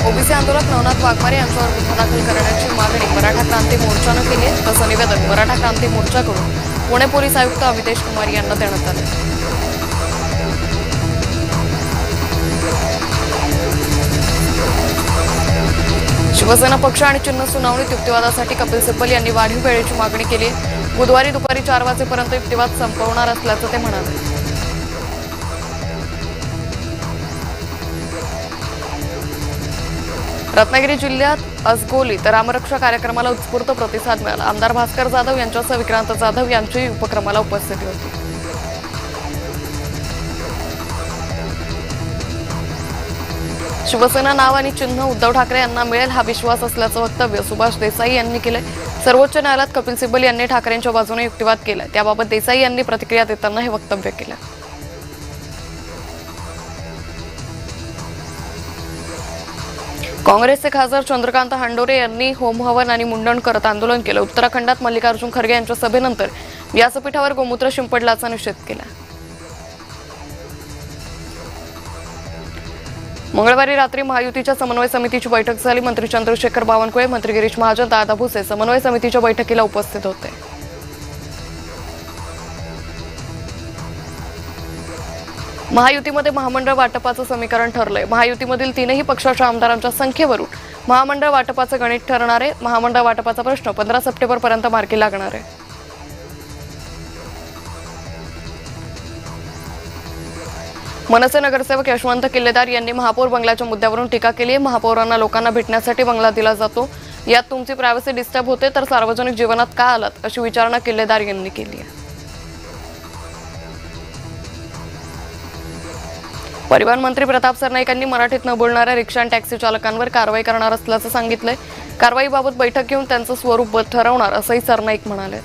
OBC आंदोलक नवनाथ वाघमारे यांच्यावर गुन्हा दाखल करण्याची मागणी मराठा क्रांती मोर्चानं केली आहे. तसं निवेदन मराठा क्रांती मोर्चाकडून पुणे पोलीस आयुक्त अमितेश कुमार यांना देण्यात आलं. शिवसेना पक्ष आणि चिन्ह सुनावणीत युक्तिवादासाठी कपिल सिब्बल यांनी वाढीव वेळेची मागणी केली आहे. बुधवारी दुपारी 4 वाजेपर्यंत युक्तिवाद संपवणार असल्याचं ते म्हणाले. रत्नागिरी जिल्ह्यात असगोली तर रामरक्षा कार्यक्रमाला उत्स्फूर्त प्रतिसाद मिळाला. आमदार भास्कर जाधव यांच्यासह विक्रांत जाधव यांची उपक्रमाला उपस्थिती होती. शिवसेना नाव आणि चिन्ह उद्धव ठाकरे यांना मिळेल हा विश्वास असल्याचं वक्तव्य सुभाष देसाई यांनी केलंय. सर्वोच्च न्यायालयात कपिल सिब्बल यांनी ठाकरेंच्या बाजूने युक्तिवाद केलाय. त्याबाबत देसाई यांनी प्रतिक्रिया देताना हे वक्तव्य केलं. काँग्रेसचे खासदार चंद्रकांत हांडोरे यांनी होमहवन आणि मुंडन करत आंदोलन केलं. उत्तराखंडात मल्लिकार्जुन खरगे यांच्या सभेनंतर व्यासपीठावर गोमूत्र शिंपडल्याचा निषेध केला. मंगळवारी रात्री महायुतीच्या समन्वय समितीची बैठक झाली. मंत्री चंद्रशेखर बावनकुळे, मंत्री गिरीश महाजन, दादा भुसे समन्वय समितीच्या बैठकीला उपस्थित होते. महायुतीमध्ये महामंडळ वाटपाचं समीकरण ठरलंय. महायुतीमधील तीनही पक्षाच्या आमदारांच्या संख्येवरून महामंडळ वाटपाचं गणित ठरणार आहे. महामंडळ वाटपाचा प्रश्न 15 सप्टेंबरपर्यंत मार्गी लागणार आहे. मनसे नगरसेवक यशवंत किल्लेदार यांनी महापौर बंगल्याच्या मुद्द्यावरून टीका केली आहे. महापौरांना लोकांना भेटण्यासाठी बंगला दिला जातो, यात तुमची प्रायव्हसी डिस्टर्ब होते, तर सार्वजनिक जीवनात का आलात अशी विचारणा किल्लेदार यांनी केली आहे. परिवहन मंत्री प्रताप सरनाईक यांनी मराठीत न बोलणाऱ्या रिक्षा आणि टॅक्सी चालकांवर कारवाई करणार असल्याचं सांगितलंय. कारवाईबाबत बैठक घेऊन त्यांचं स्वरूप ठरवणार असंही सरनाईक म्हणाले.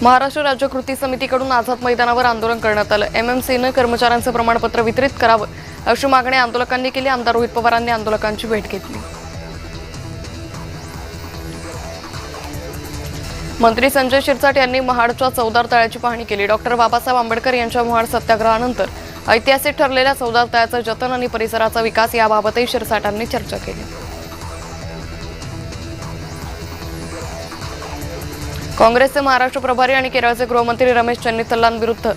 महाराष्ट्र राज्य कृती समितीकडून आझाद मैदानावर आंदोलन करण्यात आलं. एमएमसीनं कर्मचाऱ्यांचं प्रमाणपत्र वितरित करावं अशी मागणी आंदोलकांनी केली. आमदार रोहित पवारांनी आंदोलकांची भेट घेतली. मंत्री संजय शिरसाट यांनी महाडच्या चौदार तळ्याची पाहणी केली. डॉक्टर बाबासाहेब आंबेडकर यांच्या महाड सत्याग्रहानंतर ऐतिहासिक ठरलेल्या चौदार तळ्याचं जतन आणि परिसराचा विकास याबाबतही शिरसाटांनी चर्चा केली. काँग्रेसचे महाराष्ट्र प्रभारी आणि केरळचे गृहमंत्री रमेश चन्नीथल्लांविरुद्ध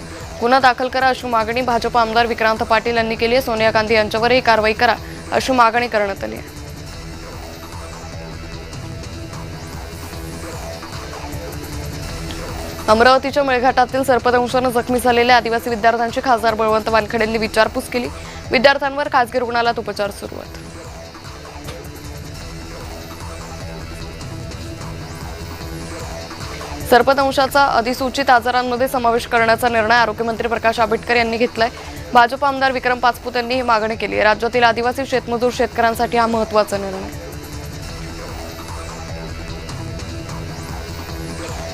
गुन्हा दाखल करा अशी मागणी भाजप आमदार विक्रांत पाटील यांनी केली आहे. सोनिया गांधी यांच्यावरही कारवाई करा अशी मागणी करण्यात आली आहे. अमरावतीच्या मेळघाटातील सर्पदंशानं जखमी झालेल्या आदिवासी विद्यार्थ्यांची खासदार बळवंत वानखेडे यांनी विचारपूस केली. विद्यार्थ्यांवर खासगी रुग्णालयात उपचार सुरू आहेत. सर्पदंशाचा अधिसूचित आजारांमध्ये समावेश करण्याचा निर्णय आरोग्यमंत्री प्रकाश आंबेडकर यांनी घेतलाय. भाजप आमदार विक्रम पाचपुत यांनी ही मागणी केली आहे. राज्यातील आदिवासी शेतमजूर शेतकऱ्यांसाठी हा महत्त्वाचा निर्णय.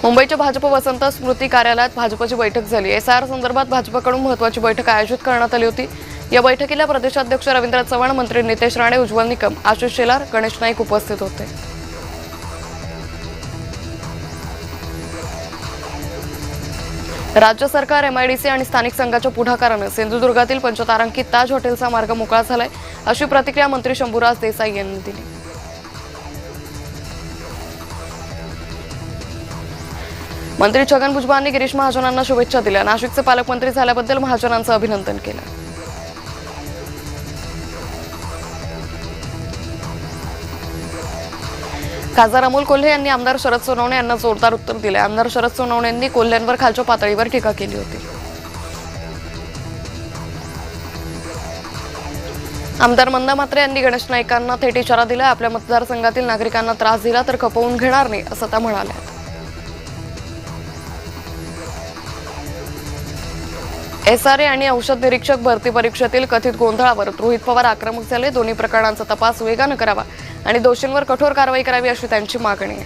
मुंबईच्या भाजप वसंत स्मृती कार्यालयात भाजपची बैठक झाली. एसआयआर संदर्भात भाजपकडून महत्त्वाची बैठक आयोजित करण्यात आली होती. या बैठकीला प्रदेशाध्यक्ष रवींद्र चव्हाण, मंत्री नितेश राणे, उज्ज्वल निकम, आशिष शेलार, गणेश नाईक उपस्थित होते. राज्य सरकार, एमआयडीसी आणि स्थानिक संघाच्या पुढाकारानं सिंधुदुर्गातील पंचतारांकित ताज हॉटेलचा मार्ग मोकळा झालाय अशी प्रतिक्रिया मंत्री शंभूराज देसाई यांनी दिली. मंत्री छगन भुजबळ यांनी गिरीश महाजनांना शुभेच्छा दिल्या. नाशिकचे पालकमंत्री झाल्याबद्दल महाजनांचं अभिनंदन केलं. खासदार अमोल कोल्हे यांनी आमदार शरद सोनवणे यांना जोरदार उत्तर दिले. आमदार शरद सोनवणे यांनी कोल्ह्यांवर खालच्या पातळीवर टीका केली होती. आमदार मंदा म्हात्रे यांनी गणेश नाईकांना थेट इशारा दिला. आपल्या मतदारसंघातील नागरिकांना त्रास दिला तर खपवून घेणार नाही असं त्या म्हणाल्या. एसआरए आणि औषध निरीक्षक भरती परीक्षेतील कथित गोंधळावर रोहित पवार आक्रमक झाले. दोन्ही प्रकरणांचा तपास वेगानं करावा आणि दोषींवर कठोर कारवाई करावी अशी त्यांची मागणी आहे.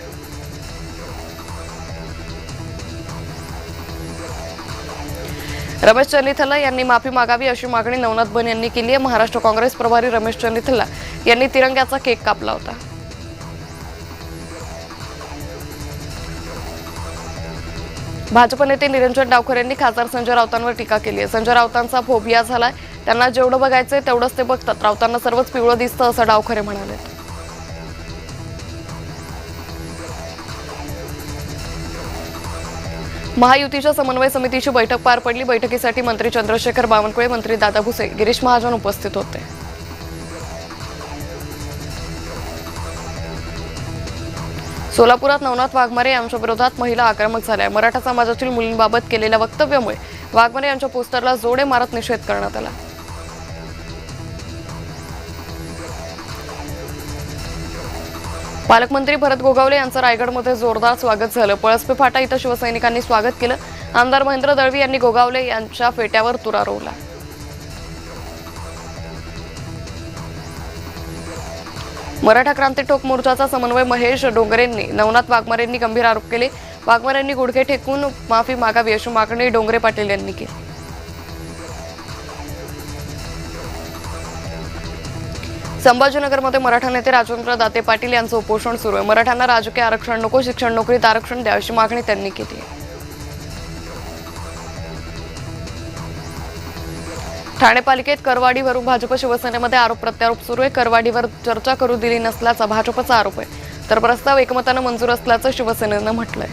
रमेश चन्नीथल्ला यांनी माफी मागावी अशी मागणी नवनाथ बन यांनी केली आहे. महाराष्ट्र काँग्रेस प्रभारी रमेश चन्नीथल्ला यांनी तिरंग्याचा केक कापला होता. भाजप नेते निरंजन डावखरे यांनी खासदार संजय राऊतांवर टीका केली आहे. संजय राऊतांचा फोबिया झालाय. त्यांना जेवढं बघायचंय तेवढंच ते बघतात. राऊतांना सर्वच पिवळं दिसतं असं डावखरे म्हणाले. महायुतीच्या समन्वय समितीची बैठक पार पडली. बैठकीसाठी मंत्री चंद्रशेखर बावनकुळे, मंत्री दादा भुसे, गिरीश महाजन उपस्थित होते. सोलापुरात नवनाथ वाघमारे यांच्या विरोधात महिला आक्रमक झाल्या. मराठा समाजातील मुलींबाबत केलेल्या वक्तव्यामुळे वाघमारे यांच्या पोस्टरला जोडे मारत निषेध करण्यात आला. पालकमंत्री भरत गोगावले यांचं रायगडमध्ये जोरदार स्वागत झालं. पळसपे फाटा इथं शिवसैनिकांनी स्वागत केलं. आमदार महेंद्र दळवी यांनी गोगावले यांच्या फेट्यावर तुरा रोवला. मराठा क्रांती ठोक मोर्चाचा समन्वय महेश डोंगरेंनी नवनाथ वाघमारेंनी गंभीर आरोप केले. वाघमारेंनी गुडघे टेकून माफी मागावी अशी मागणी डोंगरे पाटील यांनी केली. संभाजीनगरमध्ये मराठा नेते राजेंद्र दाते पाटील यांचं उपोषण सुरू आहे. मराठ्यांना राजकीय आरक्षण नको, शिक्षण नोकरीत आरक्षण द्या अशी मागणी त्यांनी केली आहे. ठाणे पालिकेत करवाढीवरून भाजप शिवसेनेमध्ये आरोप प्रत्यारोप सुरू आहे. करवाढीवर चर्चा करू दिली नसल्याचा भाजपचा आरोप आहे, तर प्रस्ताव एकमतानं मंजूर असल्याचं शिवसेनेनं म्हटलंय.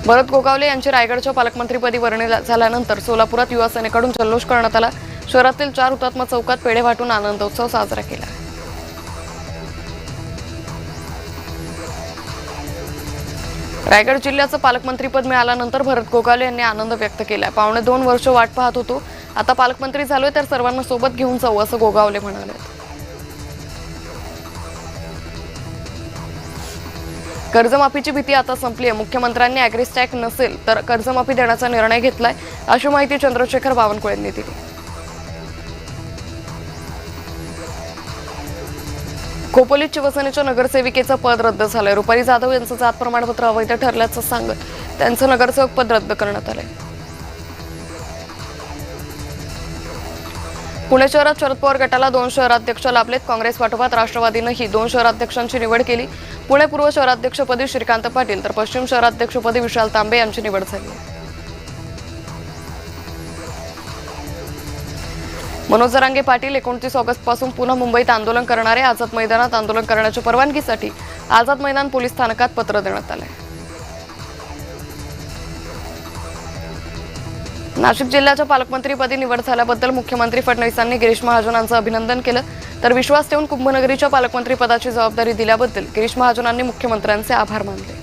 भरत गोगावले यांची रायगडच्या पालकमंत्रीपदी वर्णी झाल्यानंतर सोलापुरात युवा सेनेकडून जल्लोष करण्यात आला. शहरातील 4 हुतात्मा चौकात पेढे वाटून आनंदोत्सव साजरा केला. रायगड जिल्ह्याचं पालकमंत्रीपद मिळाल्यानंतर भरत गोगावले यांनी आनंद व्यक्त केला. 2.5 वर्ष वाट पाहत होतो, आता पालकमंत्री झालोय तर सर्वांना सोबत घेऊन जाऊ असं गोगावले म्हणाले. कर्जमाफीची भीती आता संपली आहे. मुख्यमंत्र्यांनी ॲग्रीस्टॅक नसेल तर कर्जमाफी देण्याचा निर्णय घेतलाय अशी माहिती चंद्रशेखर बावनकुळे यांनी दिली. खोपोलीत शिवसेनेच्या नगरसेविकेचं पद रद्द झालंय. रुपाली जाधव यांचं जात प्रमाणपत्र अवैध ठरल्याचं सांगत त्यांचं नगरसेवक पद रद्द करण्यात आलंय. पुणे शहरात शरद पवार गटाला 2 शहराध्यक्ष लाभलेत. काँग्रेस पाठोपाठ राष्ट्रवादीनंही 2 शहराध्यक्षांची निवड केली. पुणे पूर्व शहराध्यक्षपदी श्रीकांत पाटील तर पश्चिम शहराध्यक्षपदी विशाल तांबे यांची निवड झाली. मनोज जरांगे पाटील 29 ऑगस्ट पासून पुन्हा मुंबईत आंदोलन करणारे. आझाद मैदानात आंदोलन करण्याच्या परवानगीसाठी आझाद मैदान पोलीस स्थानकात पत्र देण्यात आले. नाशिक जिल्ह्याच्या पालकमंत्रीपदी निवड झाल्याबद्दल मुख्यमंत्री फडणवीसांनी गिरीश महाजनांचं अभिनंदन केलं. तर विश्वास ठेवून कुंभनगरीच्या पालकमंत्रीपदाची जबाबदारी दिल्याबद्दल गिरीश महाजनांनी मुख्यमंत्र्यांचे आभार मानले.